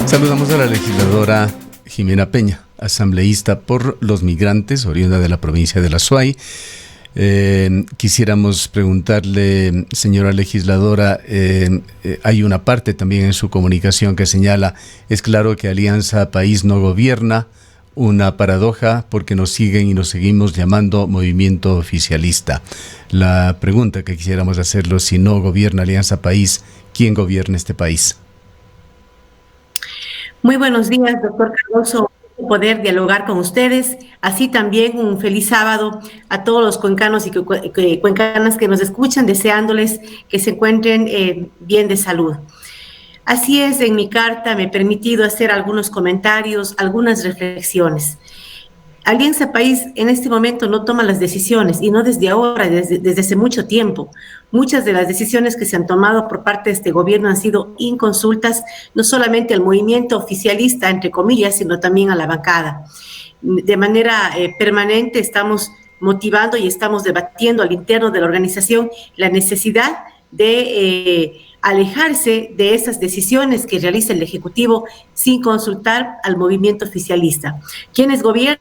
Saludamos a la legisladora Jimena Peña, asambleísta por los migrantes, oriunda de la provincia de La Suay. Quisiéramos preguntarle, señora legisladora, hay una parte también en su comunicación que señala: es claro que Alianza País no gobierna, una paradoja porque nos siguen y nos seguimos llamando movimiento oficialista. La pregunta que quisiéramos hacerlo: si no gobierna Alianza País, ¿quién gobierna este país? Muy buenos días, doctor Cardoso. Poder dialogar con ustedes. Así también un feliz sábado a todos los cuencanos y cuencanas que nos escuchan, deseándoles que se encuentren bien de salud. Así es, en mi carta me he permitido hacer algunos comentarios, algunas reflexiones. Alianza País en este momento no toma las decisiones, y no desde ahora, desde hace mucho tiempo. Muchas de las decisiones que se han tomado por parte de este gobierno han sido inconsultas, no solamente al movimiento oficialista, entre comillas, sino también a la bancada. De manera permanente estamos motivando y estamos debatiendo al interno de la organización la necesidad de alejarse de esas decisiones que realiza el Ejecutivo sin consultar al movimiento oficialista. ¿Quiénes gobiernan?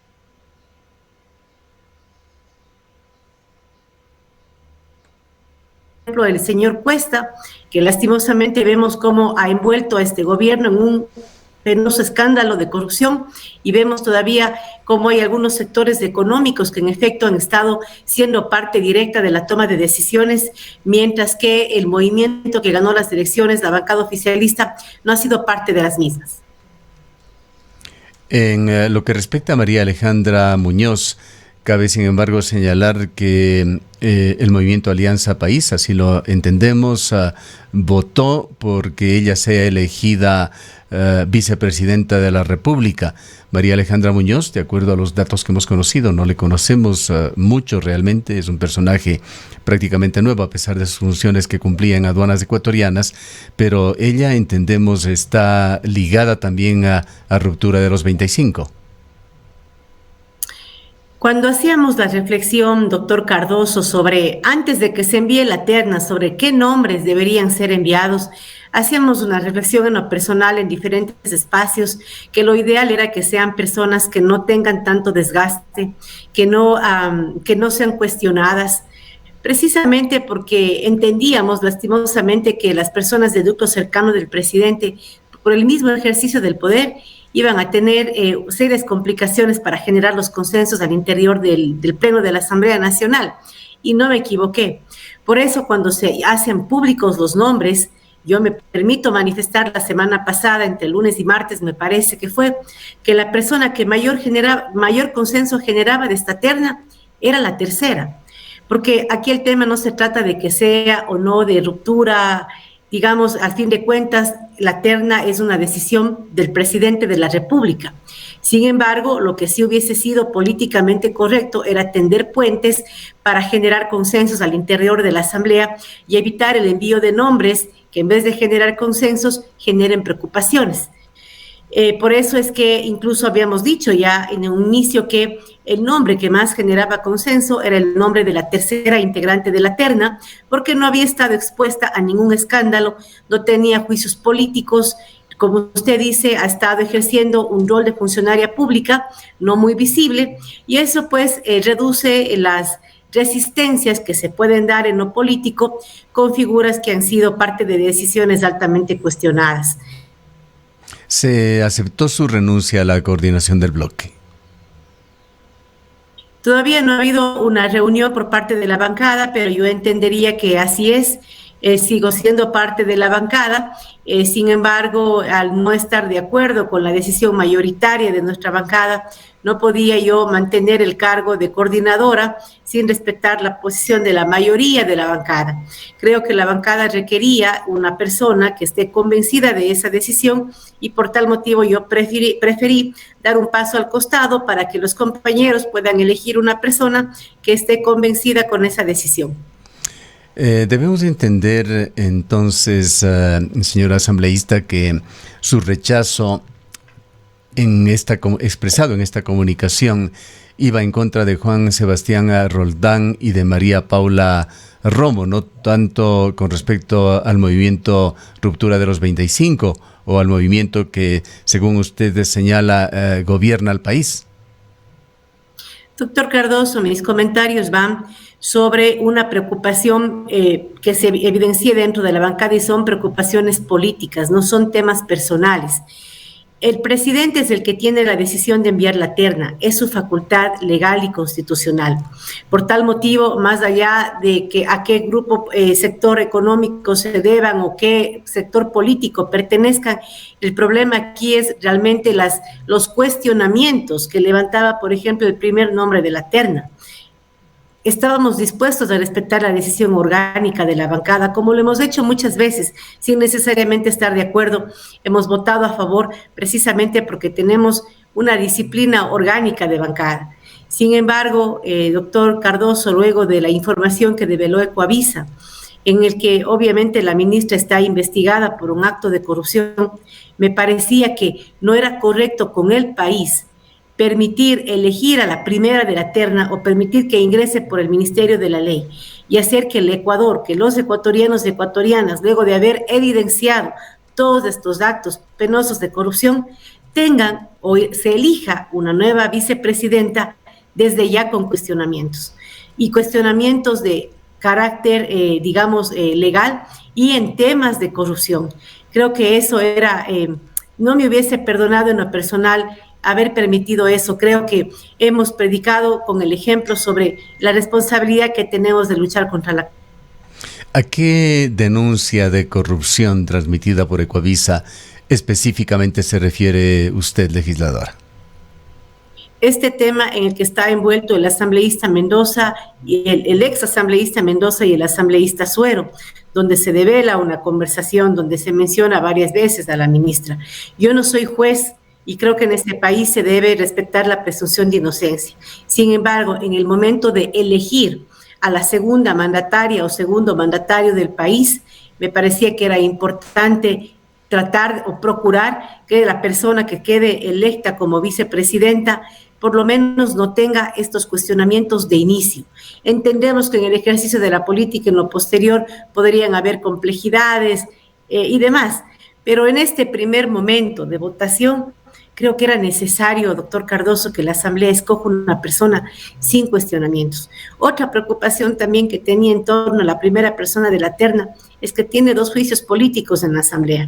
El señor Cuesta, que lastimosamente vemos cómo ha envuelto a este gobierno en un penoso escándalo de corrupción, y vemos todavía cómo hay algunos sectores económicos que en efecto han estado siendo parte directa de la toma de decisiones, mientras que el movimiento que ganó las elecciones, la bancada oficialista, no ha sido parte de las mismas. En lo que respecta a María Alejandra Muñoz, cabe, sin embargo, señalar que el movimiento Alianza País, así lo entendemos, votó porque ella sea elegida vicepresidenta de la República. María Alejandra Muñoz, de acuerdo a los datos que hemos conocido, no le conocemos mucho realmente, es un personaje prácticamente nuevo a pesar de sus funciones que cumplía en aduanas ecuatorianas, pero ella, entendemos, está ligada también a ruptura de los 25. Cuando hacíamos la reflexión, doctor Cardoso, sobre, antes de que se envíe la terna, sobre qué nombres deberían ser enviados, hacíamos una reflexión en lo personal en diferentes espacios, que lo ideal era que sean personas que no tengan tanto desgaste, que no sean cuestionadas, precisamente porque entendíamos lastimosamente que las personas del núcleo cercano del presidente, por el mismo ejercicio del poder, iban a tener serias complicaciones para generar los consensos al interior del Pleno de la Asamblea Nacional. Y no me equivoqué. Por eso, cuando se hacen públicos los nombres, yo me permito manifestar la semana pasada, entre lunes y martes, me parece que fue, que la persona que mayor consenso generaba de esta terna era la tercera. Porque aquí el tema no se trata de que sea o no de ruptura. Digamos, al fin de cuentas, la terna es una decisión del presidente de la República. Sin embargo, lo que sí hubiese sido políticamente correcto era tender puentes para generar consensos al interior de la Asamblea y evitar el envío de nombres que, en vez de generar consensos, generen preocupaciones. Por eso es que incluso habíamos dicho ya en un inicio que el nombre que más generaba consenso era el nombre de la tercera integrante de la terna, porque no había estado expuesta a ningún escándalo, no tenía juicios políticos, como usted dice, ha estado ejerciendo un rol de funcionaria pública no muy visible, y eso pues reduce las resistencias que se pueden dar en lo político con figuras que han sido parte de decisiones altamente cuestionadas. Se aceptó su renuncia a la coordinación del bloque. Todavía no ha habido una reunión por parte de la bancada, pero yo entendería que así es. Sigo siendo parte de la bancada, sin embargo, al no estar de acuerdo con la decisión mayoritaria de nuestra bancada, no podía yo mantener el cargo de coordinadora sin respetar la posición de la mayoría de la bancada. Creo que la bancada requería una persona que esté convencida de esa decisión, y por tal motivo yo preferí dar un paso al costado para que los compañeros puedan elegir una persona que esté convencida con esa decisión. Debemos entender entonces, señora asambleísta, que su rechazo expresado en esta comunicación iba en contra de Juan Sebastián Roldán y de María Paula Romo, no tanto con respecto al movimiento Ruptura de los 25 o al movimiento que, según usted señala, gobierna el país. Doctor Cardoso, mis comentarios van sobre una preocupación que se evidencia dentro de la bancada y son preocupaciones políticas, no son temas personales. El presidente es el que tiene la decisión de enviar la terna, es su facultad legal y constitucional. Por tal motivo, más allá de que a qué grupo, sector económico se deban o qué sector político pertenezcan, el problema aquí es realmente los cuestionamientos que levantaba, por ejemplo, el primer nombre de la terna. Estábamos dispuestos a respetar la decisión orgánica de la bancada, como lo hemos hecho muchas veces, sin necesariamente estar de acuerdo. Hemos votado a favor precisamente porque tenemos una disciplina orgánica de bancada. Sin embargo, doctor Cardoso, luego de la información que develó Ecuavisa, en el que obviamente la ministra está investigada por un acto de corrupción, me parecía que no era correcto con el país permitir elegir a la primera de la terna o permitir que ingrese por el Ministerio de la Ley y hacer que el Ecuador, que los ecuatorianos y ecuatorianas, luego de haber evidenciado todos estos actos penosos de corrupción, tengan o se elija una nueva vicepresidenta desde ya con cuestionamientos. Y cuestionamientos de carácter, legal y en temas de corrupción. Creo que eso era, no me hubiese perdonado en lo personal haber permitido eso. Creo que hemos predicado con el ejemplo sobre la responsabilidad que tenemos de luchar contra la... ¿A qué denuncia de corrupción transmitida por Ecuavisa específicamente se refiere usted, legisladora? Este tema en el que está envuelto el asambleísta Mendoza y el ex asambleísta Mendoza y el asambleísta Suero, donde se devela una conversación donde se menciona varias veces a la ministra. Yo no soy juez y creo que en este país se debe respetar la presunción de inocencia. Sin embargo, en el momento de elegir a la segunda mandataria o segundo mandatario del país, me parecía que era importante tratar o procurar que la persona que quede electa como vicepresidenta por lo menos no tenga estos cuestionamientos de inicio. Entendemos que en el ejercicio de la política en lo posterior podrían haber complejidades y demás, pero en este primer momento de votación creo que era necesario, doctor Cardoso, que la Asamblea escoja una persona sin cuestionamientos. Otra preocupación también que tenía en torno a la primera persona de la terna es que tiene 2 juicios políticos en la Asamblea.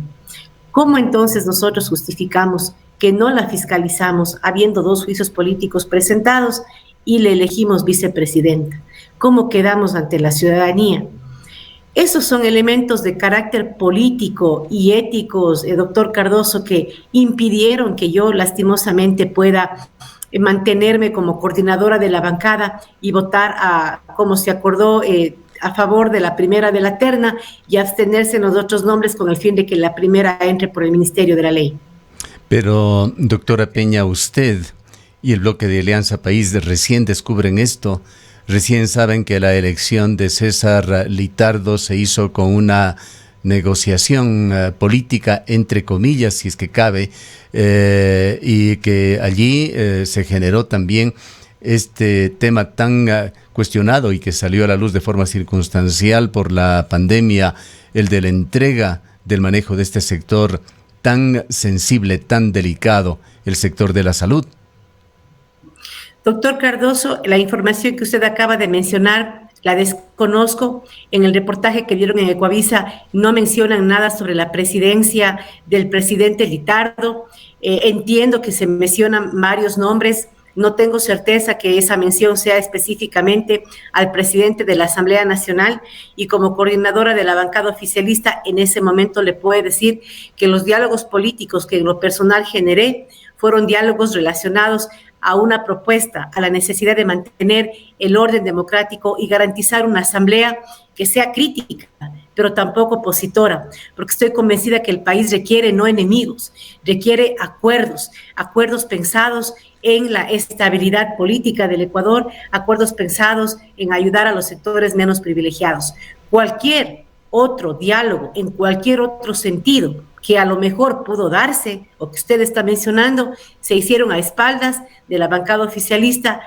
¿Cómo entonces nosotros justificamos que no la fiscalizamos habiendo 2 juicios políticos presentados y le elegimos vicepresidenta? ¿Cómo quedamos ante la ciudadanía? Esos son elementos de carácter político y éticos, doctor Cardoso, que impidieron que yo lastimosamente pueda mantenerme como coordinadora de la bancada y votar como se acordó, a favor de la primera de la terna y abstenerse en los otros nombres con el fin de que la primera entre por el Ministerio de la Ley. Pero, doctora Peña, usted y el bloque de Alianza País recién descubren esto. Recién saben que la elección de César Litardo se hizo con una negociación política, entre comillas, si es que cabe, y que allí se generó también este tema tan cuestionado y que salió a la luz de forma circunstancial por la pandemia, el de la entrega del manejo de este sector tan sensible, tan delicado, el sector de la salud. Doctor Cardoso, la información que usted acaba de mencionar la desconozco. En el reportaje que dieron en Ecuavisa no mencionan nada sobre la presidencia del presidente Litardo. Entiendo que se mencionan varios nombres. No tengo certeza que esa mención sea específicamente al presidente de la Asamblea Nacional y como coordinadora de la bancada oficialista en ese momento le puedo decir que los diálogos políticos que en lo personal generé fueron diálogos relacionados a una propuesta, a la necesidad de mantener el orden democrático y garantizar una asamblea que sea crítica, pero tampoco opositora, porque estoy convencida que el país requiere no enemigos, requiere acuerdos pensados en la estabilidad política del Ecuador, acuerdos pensados en ayudar a los sectores menos privilegiados. Cualquier otro diálogo, en cualquier otro sentido, que a lo mejor pudo darse, o que usted está mencionando, se hicieron a espaldas de la bancada oficialista,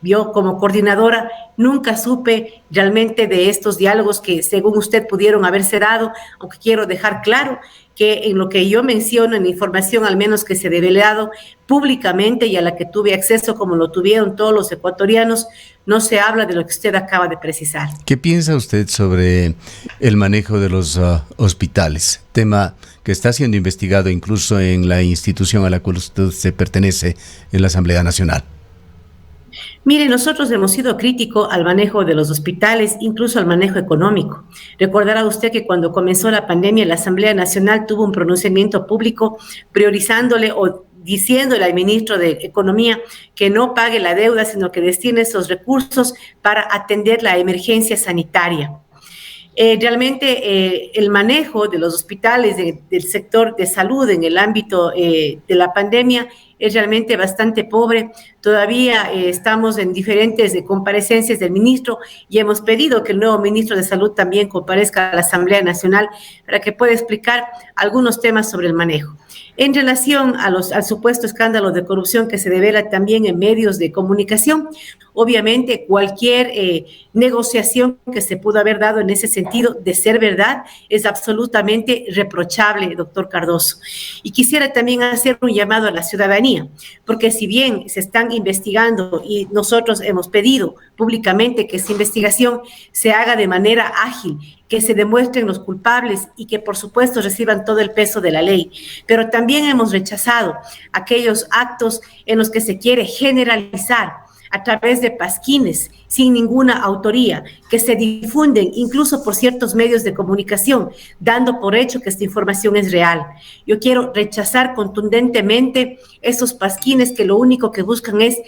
Yo como coordinadora nunca supe realmente de estos diálogos que según usted pudieron haberse dado, aunque quiero dejar claro que en lo que yo menciono, en la información al menos que se ha develado públicamente y a la que tuve acceso como lo tuvieron todos los ecuatorianos, no se habla de lo que usted acaba de precisar. ¿Qué piensa usted sobre el manejo de los hospitales? Tema que está siendo investigado incluso en la institución a la cual usted se pertenece, en la Asamblea Nacional. Mire, nosotros hemos sido críticos al manejo de los hospitales, incluso al manejo económico. Recordará usted que cuando comenzó la pandemia, la Asamblea Nacional tuvo un pronunciamiento público priorizándole o diciéndole al ministro de Economía que no pague la deuda, sino que destine esos recursos para atender la emergencia sanitaria. Realmente el manejo de los hospitales del sector de salud en el ámbito de la pandemia es realmente bastante pobre. Todavía estamos en diferentes comparecencias del ministro y hemos pedido que el nuevo ministro de Salud también comparezca a la Asamblea Nacional para que pueda explicar algunos temas sobre el manejo. En relación al supuesto escándalo de corrupción que se devela también en medios de comunicación, obviamente cualquier negociación que se pudo haber dado en ese sentido, de ser verdad, es absolutamente reprochable, doctor Cardoso. Y quisiera también hacer un llamado a la ciudadanía, porque si bien se están investigando y nosotros hemos pedido públicamente que esa investigación se haga de manera ágil, que se demuestren los culpables y que por supuesto reciban todo el peso de la ley. Pero también hemos rechazado aquellos actos en los que se quiere generalizar a través de pasquines sin ninguna autoría, que se difunden incluso por ciertos medios de comunicación, dando por hecho que esta información es real. Yo quiero rechazar contundentemente esos pasquines que lo único que buscan es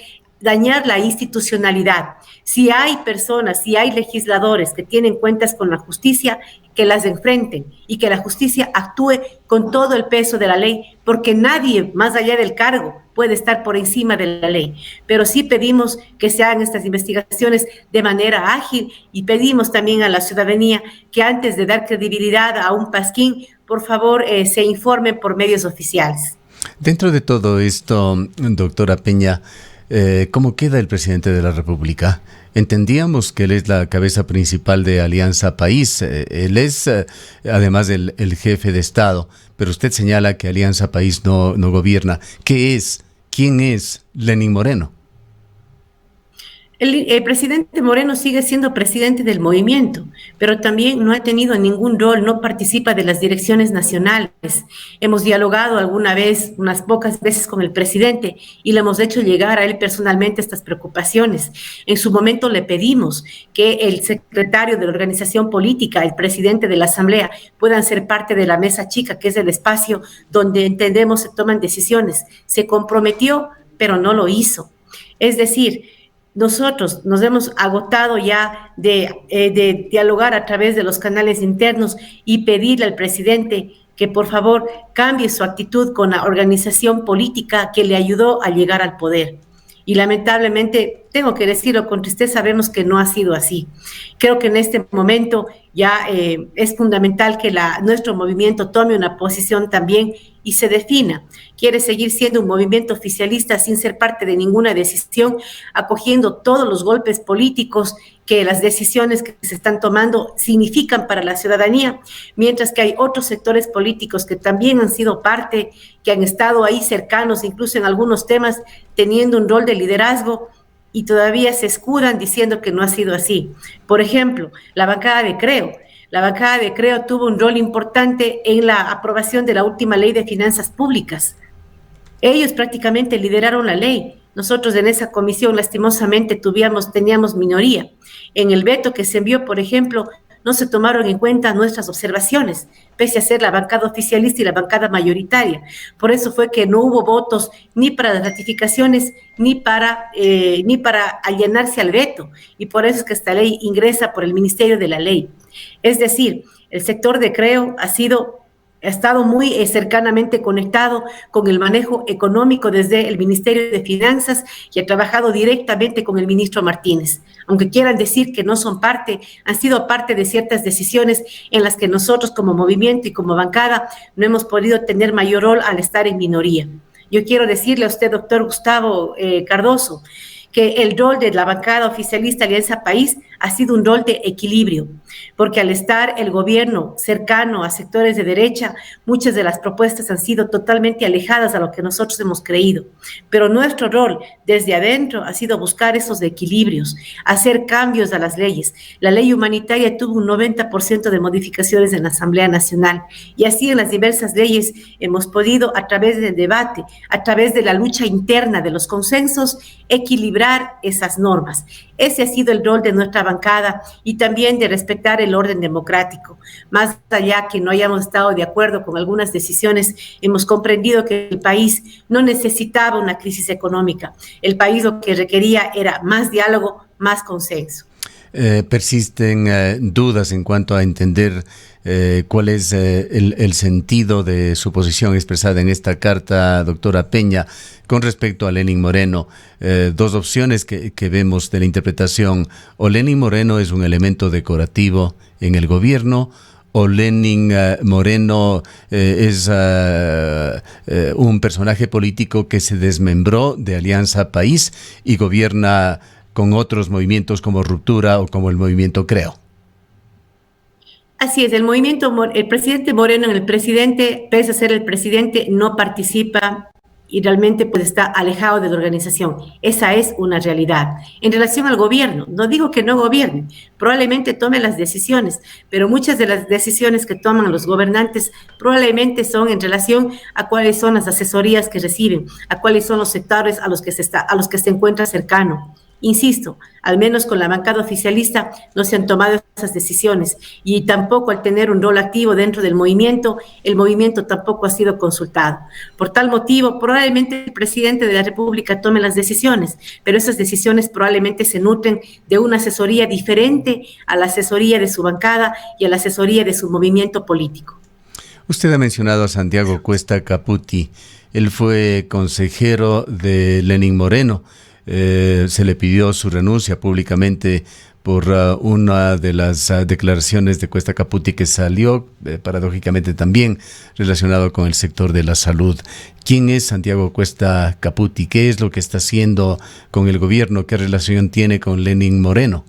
dañar la institucionalidad. Si hay personas, si hay legisladores que tienen cuentas con la justicia, que las enfrenten y que la justicia actúe con todo el peso de la ley, porque nadie más allá del cargo puede estar por encima de la ley. Pero sí pedimos que se hagan estas investigaciones de manera ágil y pedimos también a la ciudadanía que antes de dar credibilidad a un pasquín, por favor, se informen por medios oficiales. Dentro de todo esto, doctora Peña, ¿cómo queda el presidente de la República? Entendíamos que él es la cabeza principal de Alianza País. Él es, además, el jefe de Estado. Pero usted señala que Alianza País no gobierna. ¿Qué es? ¿Quién es Lenín Moreno? El presidente Moreno sigue siendo presidente del movimiento, pero también no ha tenido ningún rol, no participa de las direcciones nacionales. Hemos dialogado alguna vez, unas pocas veces con el presidente y le hemos hecho llegar a él personalmente estas preocupaciones. En su momento le pedimos que el secretario de la organización política, el presidente de la Asamblea, puedan ser parte de la mesa chica, que es el espacio donde entendemos se toman decisiones. Se comprometió, pero no lo hizo. Es decir, nosotros nos hemos agotado ya de dialogar a través de los canales internos y pedirle al presidente que por favor cambie su actitud con la organización política que le ayudó a llegar al poder. Y lamentablemente, tengo que decirlo con tristeza, sabemos que no ha sido así. Creo que en este momento ya es fundamental que nuestro movimiento tome una posición también y se defina. Quiere seguir siendo un movimiento oficialista sin ser parte de ninguna decisión, acogiendo todos los golpes políticos que las decisiones que se están tomando significan para la ciudadanía, mientras que hay otros sectores políticos que también han sido parte, que han estado ahí cercanos, incluso en algunos temas, teniendo un rol de liderazgo, y todavía se escudan diciendo que no ha sido así. Por ejemplo, la bancada de Creo. La bancada de Creo tuvo un rol importante en la aprobación de la última ley de finanzas públicas. Ellos prácticamente lideraron la ley. Nosotros en esa comisión lastimosamente teníamos minoría. En el veto que se envió, por ejemplo, no se tomaron en cuenta nuestras observaciones, pese a ser la bancada oficialista y la bancada mayoritaria. Por eso fue que no hubo votos ni para las ratificaciones ni para allanarse al veto. Y por eso es que esta ley ingresa por el Ministerio de la Ley. Es decir, el sector de Creo ha estado muy cercanamente conectado con el manejo económico desde el Ministerio de Finanzas y ha trabajado directamente con el ministro Martínez. Aunque quieran decir que no son parte, han sido parte de ciertas decisiones en las que nosotros como movimiento y como bancada no hemos podido tener mayor rol al estar en minoría. Yo quiero decirle a usted, doctor Gustavo Cardoso, que el rol de la bancada oficialista Alianza País ha sido un rol de equilibrio, porque al estar el gobierno cercano a sectores de derecha, muchas de las propuestas han sido totalmente alejadas a lo que nosotros hemos creído. Pero nuestro rol desde adentro ha sido buscar esos equilibrios, hacer cambios a las leyes. La ley humanitaria tuvo un 90% de modificaciones en la Asamblea Nacional y así en las diversas leyes hemos podido, a través del debate, a través de la lucha interna de los consensos, equilibrar esas normas. Ese ha sido el rol de nuestra bancada y también de respetar el orden democrático. Más allá que no hayamos estado de acuerdo con algunas decisiones, hemos comprendido que el país no necesitaba una crisis económica. El país lo que requería era más diálogo, más consenso. Persisten dudas en cuanto a entender cuál es el sentido de su posición expresada en esta carta, doctora Peña, con respecto a Lenín Moreno. Dos opciones que vemos de la interpretación: o Lenín Moreno es un elemento decorativo en el gobierno, o Lenín Moreno es un personaje político que se desmembró de Alianza País y gobierna con otros movimientos como Ruptura o como el movimiento Creo. Así es, el presidente Moreno, pese a ser el presidente, no participa y realmente pues está alejado de la organización. Esa es una realidad. En relación al gobierno, no digo que no gobierne, probablemente tome las decisiones, pero muchas de las decisiones que toman los gobernantes probablemente son en relación a cuáles son las asesorías que reciben, a cuáles son los sectores a los que se encuentra cercano. Insisto, al menos con la bancada oficialista no se han tomado esas decisiones y tampoco al tener un rol activo dentro del movimiento, el movimiento tampoco ha sido consultado. Por tal motivo, probablemente el presidente de la República tome las decisiones, pero esas decisiones probablemente se nutren de una asesoría diferente a la asesoría de su bancada y a la asesoría de su movimiento político. Usted ha mencionado a Santiago Cuesta Caputi. Él fue consejero de Lenín Moreno. Se le pidió su renuncia públicamente por una de las declaraciones de Cuesta Caputi que salió, paradójicamente también relacionado con el sector de la salud. ¿Quién es Santiago Cuesta Caputi? ¿Qué es lo que está haciendo con el gobierno? ¿Qué relación tiene con Lenín Moreno?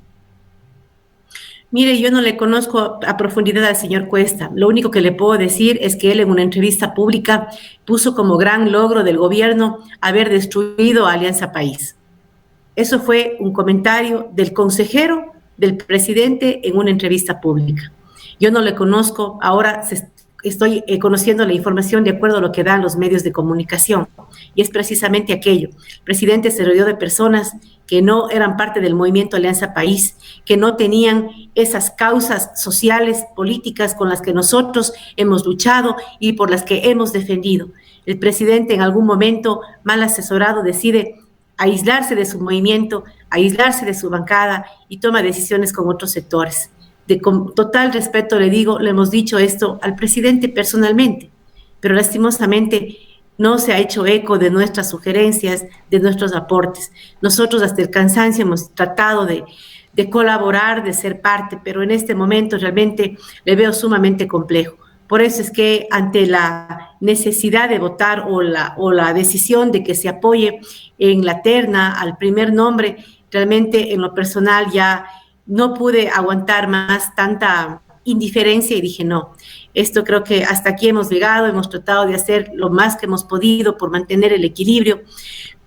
Mire, yo no le conozco a profundidad al señor Cuesta. Lo único que le puedo decir es que él en una entrevista pública puso como gran logro del gobierno haber destruido a Alianza País. Eso fue un comentario del consejero del presidente en una entrevista pública. Yo no le conozco, ahora estoy conociendo la información de acuerdo a lo que dan los medios de comunicación. Y es precisamente aquello. El presidente se rodeó de personas que no eran parte del movimiento Alianza País, que no tenían esas causas sociales, políticas con las que nosotros hemos luchado y por las que hemos defendido. El presidente en algún momento, mal asesorado, decide aislarse de su movimiento, aislarse de su bancada y toma decisiones con otros sectores. Con total respeto le digo, le hemos dicho esto al presidente personalmente, pero lastimosamente no se ha hecho eco de nuestras sugerencias, de nuestros aportes. Nosotros hasta el cansancio hemos tratado de colaborar, de ser parte, pero en este momento realmente le veo sumamente complejo. Por eso es que ante la necesidad de votar o la decisión de que se apoye en la terna al primer nombre, realmente en lo personal ya no pude aguantar más tanta indiferencia y dije no, esto creo que hasta aquí hemos llegado, hemos tratado de hacer lo más que hemos podido por mantener el equilibrio,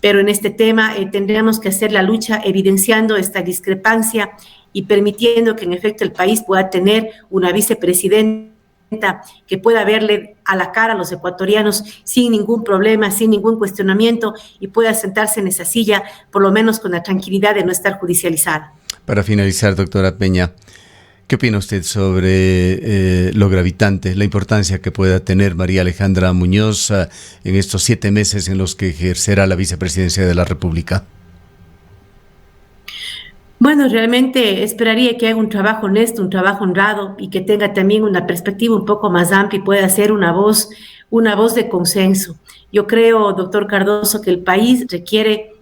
pero en este tema tendríamos que hacer la lucha evidenciando esta discrepancia y permitiendo que en efecto el país pueda tener una vicepresidenta que pueda verle a la cara a los ecuatorianos sin ningún problema, sin ningún cuestionamiento y pueda sentarse en esa silla, por lo menos con la tranquilidad de no estar judicializada. Para finalizar, doctora Peña, ¿qué opina usted sobre lo gravitante, la importancia que pueda tener María Alejandra Muñoz en estos 7 meses en los que ejercerá la vicepresidencia de la República? Bueno, realmente esperaría que haga un trabajo honesto, un trabajo honrado y que tenga también una perspectiva un poco más amplia y pueda ser una voz de consenso. Yo creo, doctor Cardoso, que el país requiere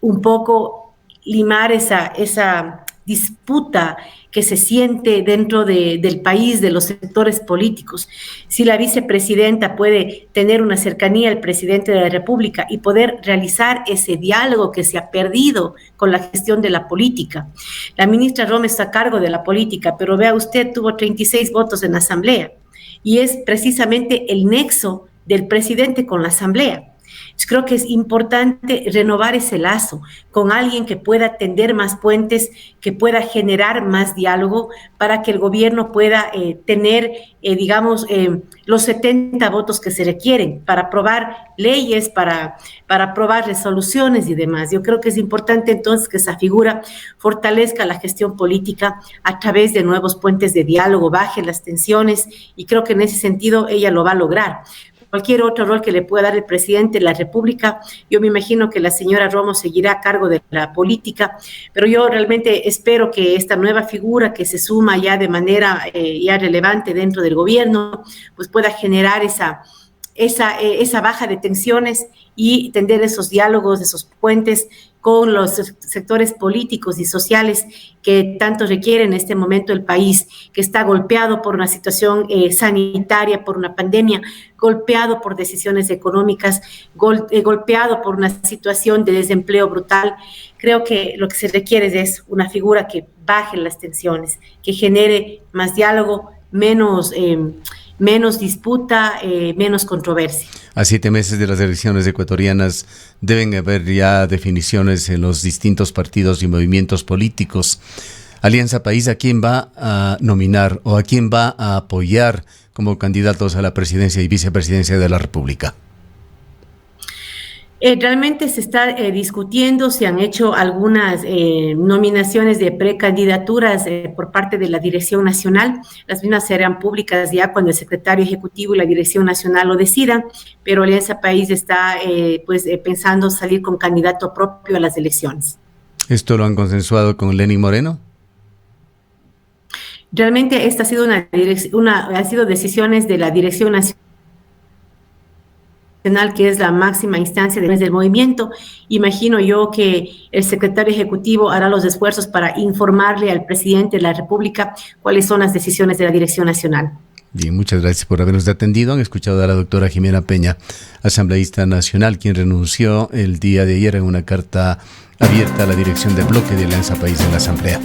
un poco limar esa disputa que se siente dentro del país, de los sectores políticos. Si la vicepresidenta puede tener una cercanía al presidente de la República y poder realizar ese diálogo que se ha perdido con la gestión de la política. La ministra Roma está a cargo de la política, pero vea usted, tuvo 36 votos en la Asamblea y es precisamente el nexo del presidente con la Asamblea. Yo creo que es importante renovar ese lazo con alguien que pueda tender más puentes, que pueda generar más diálogo para que el gobierno pueda tener, los 70 votos que se requieren para aprobar leyes, para aprobar resoluciones y demás. Yo creo que es importante entonces que esa figura fortalezca la gestión política a través de nuevos puentes de diálogo, baje las tensiones y creo que en ese sentido ella lo va a lograr. Cualquier otro rol que le pueda dar el presidente de la República, yo me imagino que la señora Romo seguirá a cargo de la política, pero yo realmente espero que esta nueva figura que se suma ya de manera ya relevante dentro del gobierno, pues pueda generar esa baja de tensiones y tender esos diálogos, esos puentes con los sectores políticos y sociales que tanto requiere en este momento el país, que está golpeado por una situación sanitaria, por una pandemia, golpeado por decisiones económicas, golpeado por una situación de desempleo brutal. Creo que lo que se requiere es una figura que baje las tensiones, que genere más diálogo, menos disputa, menos controversia. A 7 meses de las elecciones ecuatorianas deben haber ya definiciones en los distintos partidos y movimientos políticos. Alianza País, ¿a quién va a nominar o a quién va a apoyar como candidatos a la presidencia y vicepresidencia de la República? Realmente se está discutiendo, se han hecho algunas nominaciones de precandidaturas por parte de la Dirección Nacional. Las mismas serán públicas ya cuando el secretario ejecutivo y la Dirección Nacional lo decidan, pero Alianza País está pensando salir con candidato propio a las elecciones. ¿Esto lo han consensuado con Lenín Moreno? Realmente esta ha sido han sido decisiones de la Dirección Nacional, que es la máxima instancia del movimiento. Imagino yo que el secretario ejecutivo hará los esfuerzos para informarle al presidente de la República cuáles son las decisiones de la Dirección Nacional. Bien, muchas gracias por habernos atendido. Han escuchado a la doctora Jimena Peña, asambleísta nacional, quien renunció el día de ayer en una carta abierta a la dirección del bloque de Alianza País en la Asamblea.